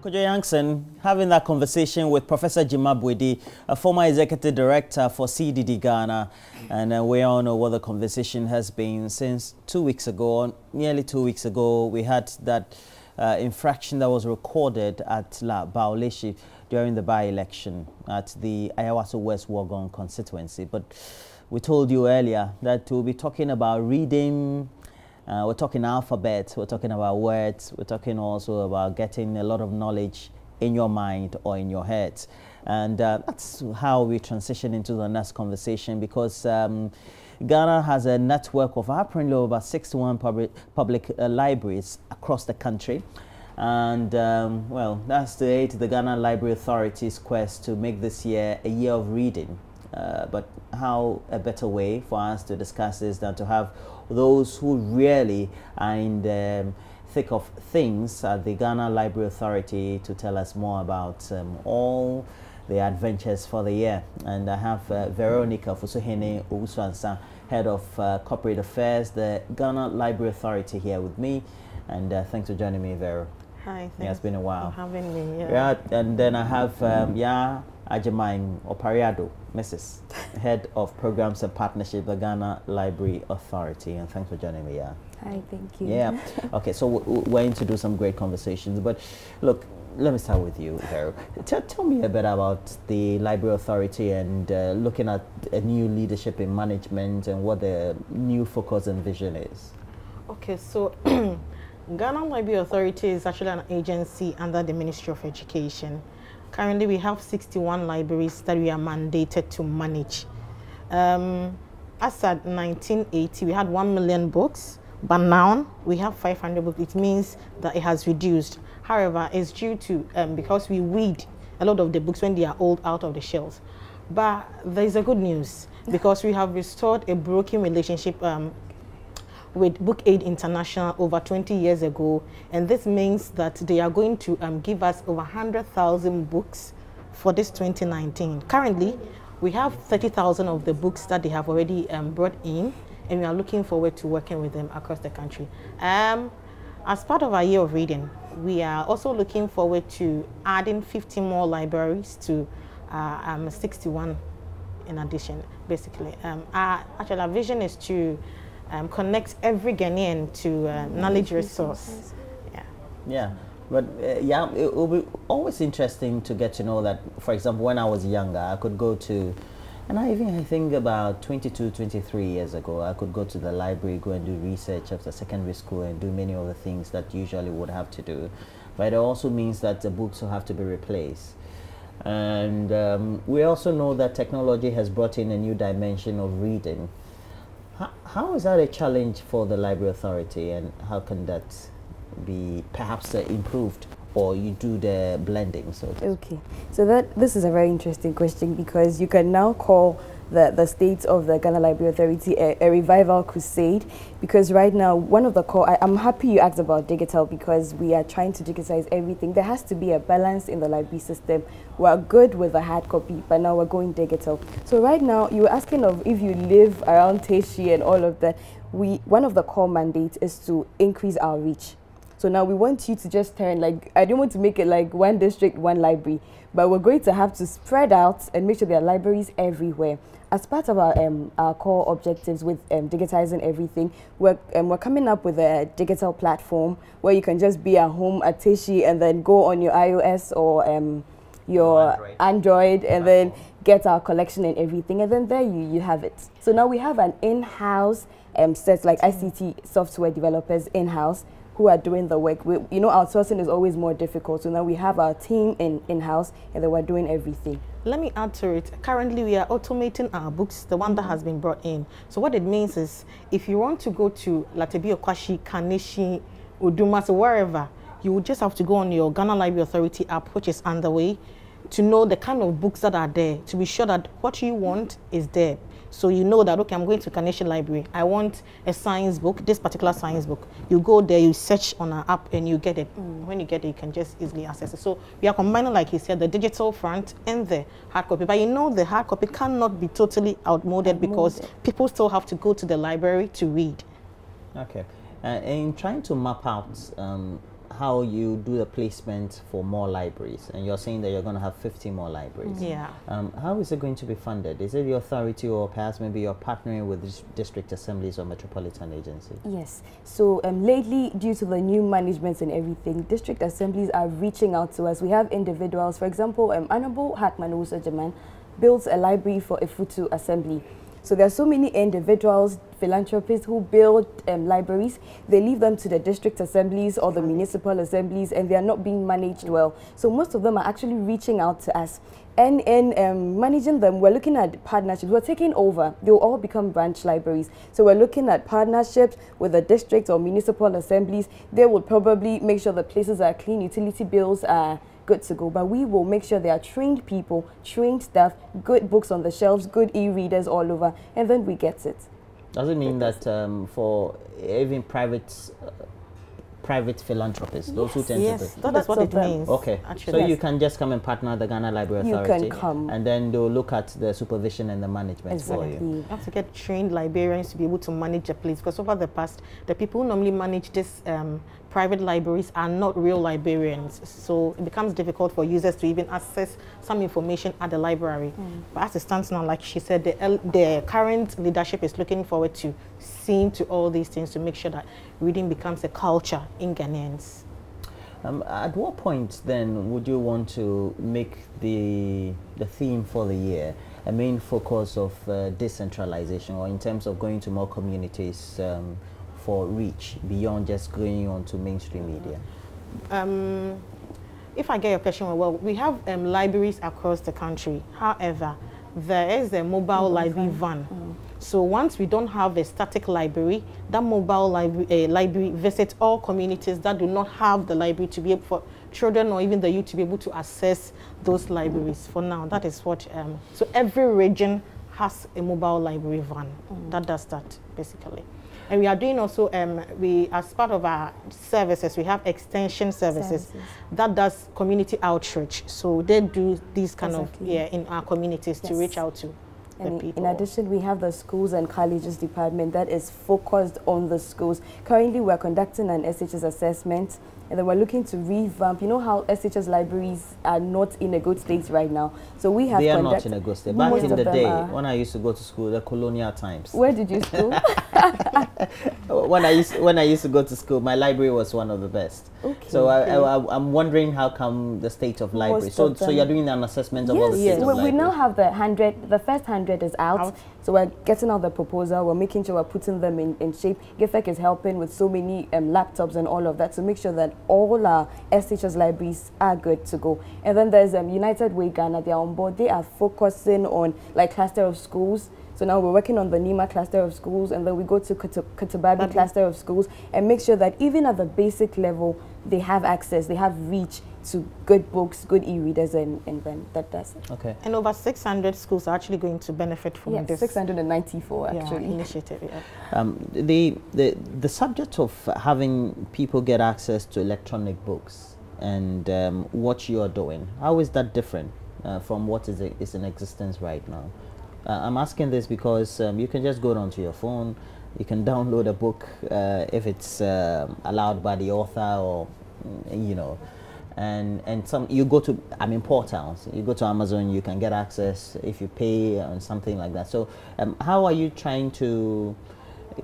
Kojo Yankson having that conversation with Professor Jimabwedi, a former executive director for CDD Ghana, and we all know what the conversation has been since 2 weeks ago. Nearly 2 weeks ago, we had that infraction that was recorded at La Baoleshi during the by-election at the Ayawaso West Wuogon constituency. But we told you earlier that we'll be talking about reading. We're talking alphabet, we're talking about words, we're talking also about getting a lot of knowledge in your mind or in your head. And that's how we transition into the next conversation, because Ghana has a network of apparently over 61 public libraries across the country. And well, that's to aid the Ghana Library Authority's quest to make this year a year of reading. But how a better way for us to discuss this than to have those who really are in the thick of things at the Ghana Library Authority to tell us more about all the adventures for the year. And I have Veronica Fusuhene Owusu-Ansah, Head of Corporate Affairs, the Ghana Library Authority, here with me. And thanks for joining me, Vero. Hi, thanks. Yeah, it's been a while. For having me. Yeah, and then I have Ajamain Opare-Adu, Mrs. Head of Programs and Partnership, the Ghana Library Authority, and thanks for joining me. Yeah. Hi, thank you. Yeah. Okay, so we're going to do some great conversations, but look, let me start with you, Vero. Tell me a bit about the Library Authority and looking at a new leadership in management and what the new focus and vision is. Okay, so Ghana Library Authority is actually an agency under the Ministry of Education. Currently, we have 61 libraries that we are mandated to manage. As at 1980, we had 1 million books, but now we have 500 books. It means that it has reduced. However, it's due to, because we weed a lot of the books when they are old out of the shelves. But there is a good news, because we have restored a broken relationship with Book Aid International over 20 years ago, and this means that they are going to give us over 100,000 books for this 2019. Currently, we have 30,000 of the books that they have already brought in, and we are looking forward to working with them across the country. As part of our year of reading, we are also looking forward to adding 50 more libraries to 61 in addition, basically. Actually, our vision is to connect every Ghanaian to knowledge resource. Yeah, but yeah, it will be always interesting to get to know that. For example, when I was younger, I could go to, and I think about 22, 23 years ago, I could go to the library, go and do research after secondary school and do many of the things that usually would have to do. But it also means that the books will have to be replaced. And we also know that technology has brought in a new dimension of reading. How is that a challenge for the Library Authority, and how can that be perhaps improved, or you do the blending? So okay, so this is a very interesting question, because you can now call the state of the Ghana Library Authority a revival crusade, because right now one of the core, I'm happy you asked about digital, because we are trying to digitize everything. There has to be a balance in the library system. We're good with the hard copy, but now we're going digital. So right now, you were asking of if you live around Teshi and all of that. One of the core mandates is to increase our reach. So now we want you to just turn, like, I don't want to make it like one district, one library, but we're going to have to spread out and make sure there are libraries everywhere. As part of our core objectives with digitizing everything, we're coming up with a digital platform where you can just be at home at Teshi and then go on your iOS or your Android and then get our collection and everything, and then there you have it. So now we have an in-house set, like ICT software developers in-house who are doing the work. You know, outsourcing is always more difficult, so now we have our team in-house, and then we're doing everything. Let me add to it. Currently, we are automating our books, the one that has been brought in. So what it means is, if you want to go to Latebi, Okwashi, Kaneshi, Uduma, so wherever, you will just have to go on your Ghana Library Authority app, which is underway, to know the kind of books that are there, to be sure that what you want is there. So you know that, okay, I'm going to Kaneshi Library. I want a science book, this particular science book. You go there, you search on our app, and you get it. When you get it, you can just easily access it. So we are combining, like he said, the digital front and the hard copy. But you know the hard copy cannot be totally outmoded, because people still have to go to the library to read. Okay. In trying to map out how you do the placement for more libraries, and you're saying that you're going to have 50 more libraries. Yeah. How is it going to be funded? Is it the authority, or perhaps maybe you're partnering with district assemblies or metropolitan agencies? Yes. So lately, due to the new management and everything, district assemblies are reaching out to us. We have individuals, for example, Honorable Hackman Usajaman builds a library for Ifutu Assembly. So there are so many individuals, philanthropists who build libraries. They leave them to the district assemblies or the municipal assemblies, and they are not being managed well. So most of them are actually reaching out to us. And in managing them, we're looking at partnerships. We're taking over. They will all become branch libraries. So we're looking at partnerships with the district or municipal assemblies. They will probably make sure the places are clean, utility bills are good to go, but we will make sure there are trained people, trained staff, good books on the shelves, good e-readers all over, and then we get it. Does it mean that for even private philanthropists, those who tend yes, to... that's what it means. Okay, actually. so yes. you can just come and partner with the Ghana Library Authority. You can come. And then they'll look at the supervision and the management for you. You have to get trained librarians to be able to manage a place, because over the past, the people who normally manage this private libraries are not real librarians, so it becomes difficult for users to even access some information at the library. But as it stands now, like she said, the current leadership is looking forward to seeing to all these things to make sure that reading becomes a culture in Ghanaians. At what point then would you want to make the theme for the year a main focus of decentralization, or in terms of going to more communities for reach beyond just going on to mainstream media? If I get your question well, we have libraries across the country. However, there is a mobile library van. So once we don't have a static library, that mobile library visits all communities that do not have the library to be able for children or even the youth to be able to access those libraries. For now, that is what, so every region has a mobile library van that does that, basically. And we are doing also, as part of our services, we have extension services that does community outreach. So they do these kind of, in our communities to reach out to the people. In addition, we have the schools and colleges department that is focused on the schools. Currently, we're conducting an SHS assessment, and then we're looking to revamp. You know how SHS libraries are not in a good state right now. So we have... They are not in a good state. Back in the day, when I used to go to school, the colonial times. Where did you school? when I used to go to school, my library was one of the best. Okay. So I'm wondering how come the state of library. So you're doing an assessment of all the state of library. We now have the first 100 is out. So we're getting out the proposal. We're making sure we're putting them in shape. GIFEC is helping with so many laptops and all of that to make sure that all our SHS libraries are good to go. And then there's United Way Ghana. They are on board. They are focusing on like cluster of schools. So now we're working on the Nima cluster of schools, and then we go to Katababi cluster of schools and make sure that even at the basic level, they have access, they have reach to good books, good e-readers, and then that does it. Okay. And over 600 schools are actually going to benefit from this. 694 actually. Initiative. The subject of having people get access to electronic books and what you are doing, how is that different from what is in existence right now? I'm asking this because you can just go onto your phone, you can download a book if it's allowed by the author, or you know, and some you go to portals. You go to Amazon, you can get access if you pay and something like that. So how are you trying to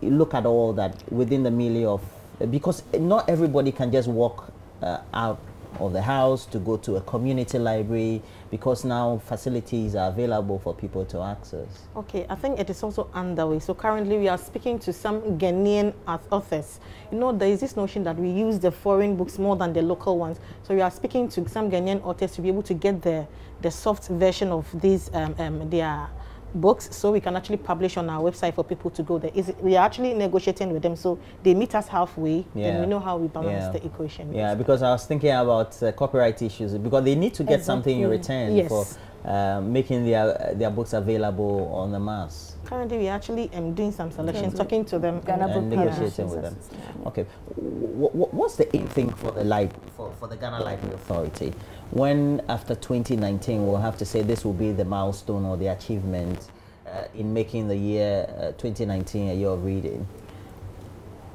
look at all that within the milieu of, because not everybody can just walk out of the house to go to a community library, because now facilities are available for people to access. Okay, I think it is also underway. So currently we are speaking to some Ghanaian authors. You know, there is this notion that we use the foreign books more than the local ones. So we are speaking to some Ghanaian authors to be able to get the soft version of these their books, so we can actually publish on our website for people to go there. We are actually negotiating with them, so they meet us halfway, and we know how we balance the equation. Yeah, because I was thinking about copyright issues, because they need to get something in return for making their books available on the mass. Currently, we are actually doing some selections, talking to them and negotiating with them. Okay, what's the aim thing for the Ghana Library Authority? When after 2019 we'll have to say this will be the milestone or the achievement in making the year 2019 a year of reading?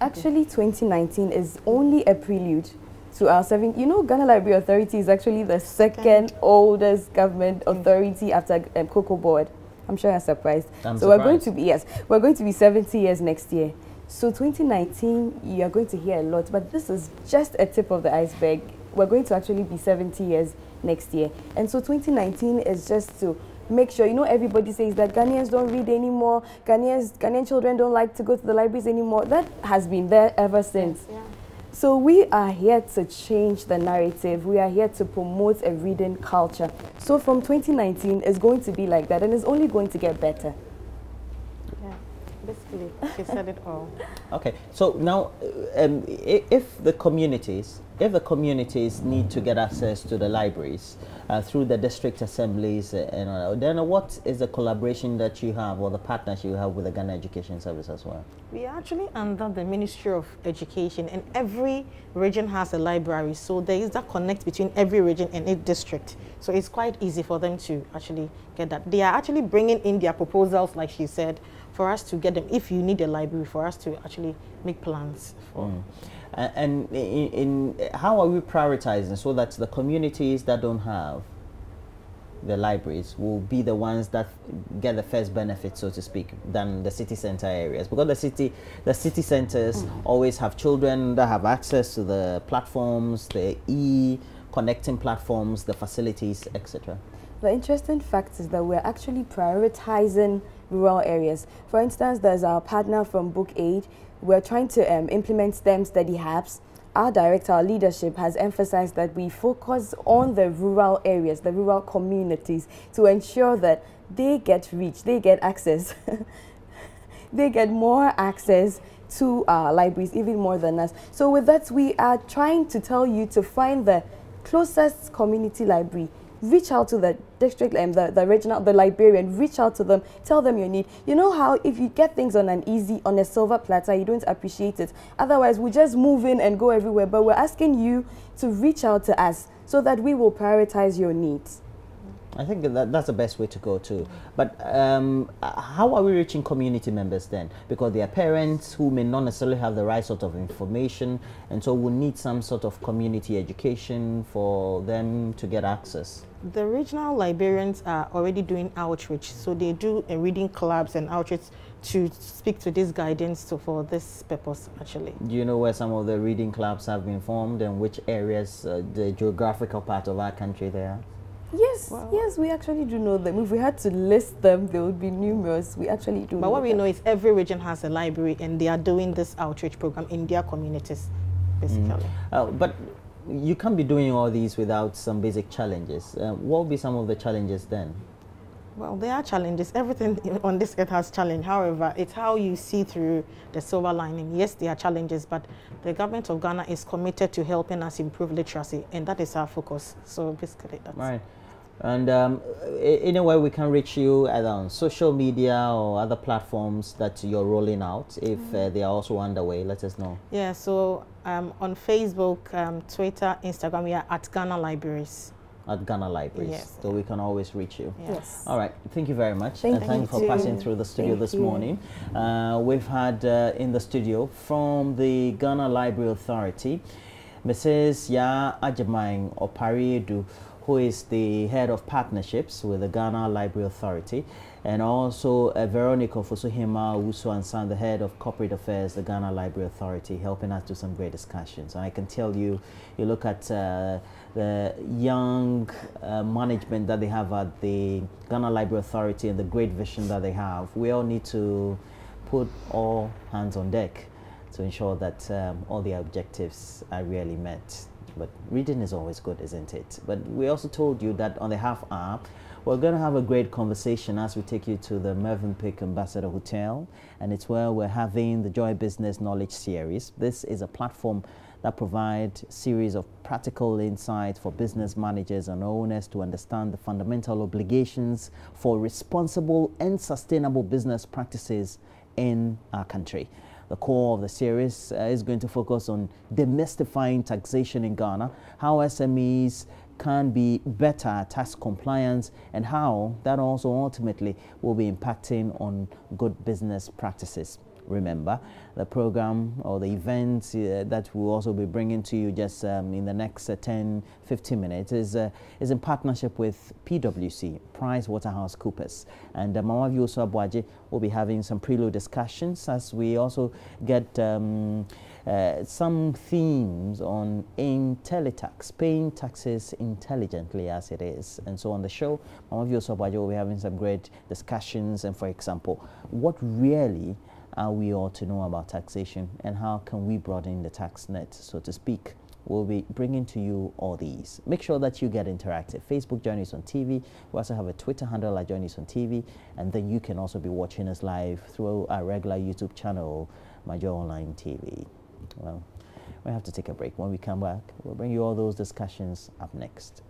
Actually, 2019 is only a prelude. to our serving. You know, Ghana Library Authority is actually the second oldest government authority after Cocoa Board. I'm sure you're surprised. We're going to be, we're going to be 70 years next year. So 2019, you are going to hear a lot, but this is just a tip of the iceberg. We're going to actually be 70 years next year. And so 2019 is just to make sure, you know, everybody says that Ghanaians don't read anymore, Ghanaian children don't like to go to the libraries anymore. That has been there ever since. Yes, yeah. So we are here to change the narrative. We are here to promote a reading culture. So from 2019, it's going to be like that, and it's only going to get better. Basically, she said it all. Okay, so now, if the communities need to get access to the libraries through the district assemblies, then what is the collaboration that you have, or the partnership you have with the Ghana Education Service as well? We are actually under the Ministry of Education, and every region has a library, so there is that connect between every region and each district. So it's quite easy for them to actually get that. They are actually bringing in their proposals, like she said, for us to get them, if you need a library, for us to actually make plans for. And in how are we prioritizing so that the communities that don't have the libraries will be the ones that get the first benefit, so to speak, than the city center areas? Because the city centers always have children that have access to the platforms, the connecting platforms, the facilities, etc. The interesting fact is that we're actually prioritizing rural areas. For instance, there's our partner from Book Aid. We're trying to implement STEM study hubs. Our director, our leadership has emphasized that we focus on the rural areas, the rural communities, to ensure that they get reach, they get access. They get more access to our libraries, even more than us. So with that, we are trying to tell you to find the closest community library. Reach out to the district, the regional, the librarian, reach out to them, tell them your need. You know how if you get things on a silver platter, you don't appreciate it. Otherwise, we just move in and go everywhere. But we're asking you to reach out to us so that we will prioritize your needs. I think that's the best way to go too. But how are we reaching community members then? Because there are parents who may not necessarily have the right sort of information, and so will need some sort of community education for them to get access. The regional librarians are already doing outreach, so they do reading clubs and outreach to speak to this guidance for this purpose, actually. Do you know where some of the reading clubs have been formed and which areas, the geographical part of our country they are? Yes, yes, we actually do know them. If we had to list them, there would be numerous. We actually do know. But what we know is every region has a library, and they are doing this outreach program in their communities, basically. But you can't be doing all these without some basic challenges. What will be some of the challenges then? Well, there are challenges. Everything on this earth has challenge. However, it's how you see through the silver lining. Yes, there are challenges, but the government of Ghana is committed to helping us improve literacy, and that is our focus. So basically, that's right. And in a way, we can reach you either on social media or other platforms that you're rolling out. If they are also underway, let us know. Yeah, so on Facebook, Twitter, Instagram, we are at Ghana Libraries. At Ghana Libraries, yes. So we can always reach you. Yes. All right. Thank you very much. Thank you for passing through the studio this morning. We've had in the studio from the Ghana Library Authority, Mrs. Ya Ajamang Opare-Adu, who is the head of partnerships with the Ghana Library Authority, and also Veronica Fosuhima Wusu-Ansan, the head of corporate affairs, the Ghana Library Authority, helping us do some great discussions. And I can tell you, you look at the young management that they have at the Ghana Library Authority and the great vision that they have. We all need to put all hands on deck to ensure that all the objectives are really met. But reading is always good, isn't it? But we also told you that on the half hour, we're going to have a great conversation as we take you to the Mervyn Peak Ambassador Hotel, and it's where we're having the Joy Business Knowledge Series. This is a platform that provides a series of practical insights for business managers and owners to understand the fundamental obligations for responsible and sustainable business practices in our country. The core of the series is going to focus on demystifying taxation in Ghana, how SMEs can be better at tax compliance, and how that also ultimately will be impacting on good business practices. remember. The program or the events that we'll also be bringing to you just in the next 10-15 minutes is in partnership with PwC, PricewaterhouseCoopers. And Mama Vioso Abuaje will be having some prelude discussions as we also get some themes on IntelliTax, paying taxes intelligently as it is. And so on the show, Mama Vioso Abuaje will be having some great discussions. And for example, what really are we all to know about taxation and how can we broaden the tax net, so to speak? We'll be bringing to you all these. Make sure that you get interactive. Facebook, JoyNews on TV. We also have a Twitter handle like JoyNews on TV. And then you can also be watching us live through our regular YouTube channel, Major Online TV. Well, we have to take a break. When we come back, we'll bring you all those discussions up next.